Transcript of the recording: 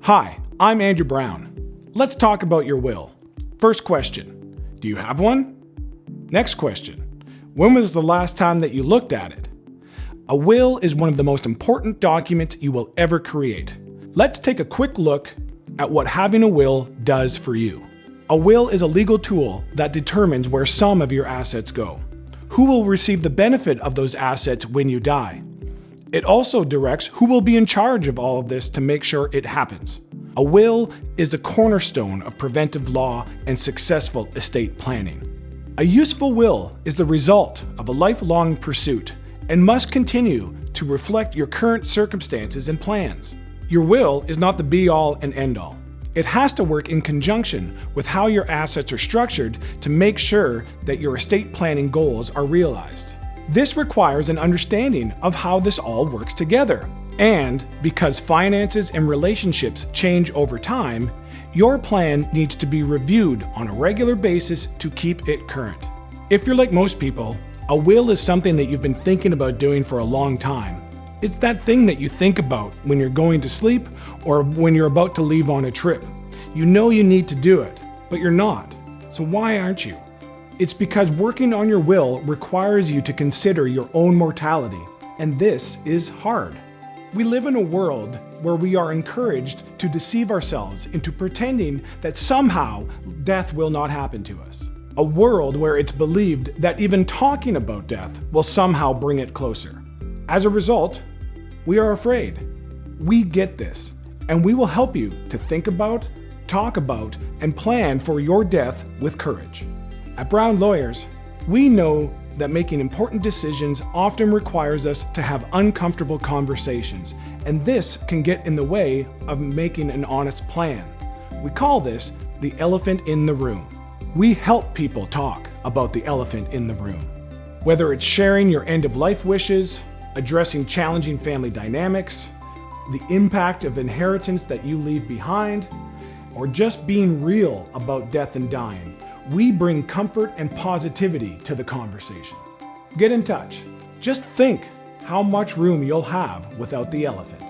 Hi, I'm Andrew Brown. Let's talk about your will. First question, do you have one? Next question, when was the last time that you looked at it? A will is one of the most important documents you will ever create. Let's take a quick look at what having a will does for you. A will is a legal tool that determines where some of your assets go, who will receive the benefit of those assets when you die. It also directs who will be in charge of all of this to make sure it happens. A will is a cornerstone of preventive law and successful estate planning. A useful will is the result of a lifelong pursuit and must continue to reflect your current circumstances and plans. Your will is not the be-all and end-all. It has to work in conjunction with how your assets are structured to make sure that your estate planning goals are realized. This requires an understanding of how this all works together. And because finances and relationships change over time, your plan needs to be reviewed on a regular basis to keep it current. If you're like most people, a will is something that you've been thinking about doing for a long time. It's that thing that you think about when you're going to sleep or when you're about to leave on a trip. You know you need to do it, but you're not. So why aren't you? It's because working on your will requires you to consider your own mortality, and this is hard. We live in a world where we are encouraged to deceive ourselves into pretending that somehow death will not happen to us. A world where it's believed that even talking about death will somehow bring it closer. As a result, we are afraid. We get this, and we will help you to think about, talk about, and plan for your death with courage. At Brown Lawyers, we know that making important decisions often requires us to have uncomfortable conversations, and this can get in the way of making an honest plan. We call this the elephant in the room. We help people talk about the elephant in the room. Whether it's sharing your end-of-life wishes, addressing challenging family dynamics, the impact of inheritance that you leave behind, or just being real about death and dying, we bring comfort and positivity to the conversation. Get in touch. Just think how much room you'll have without the elephant.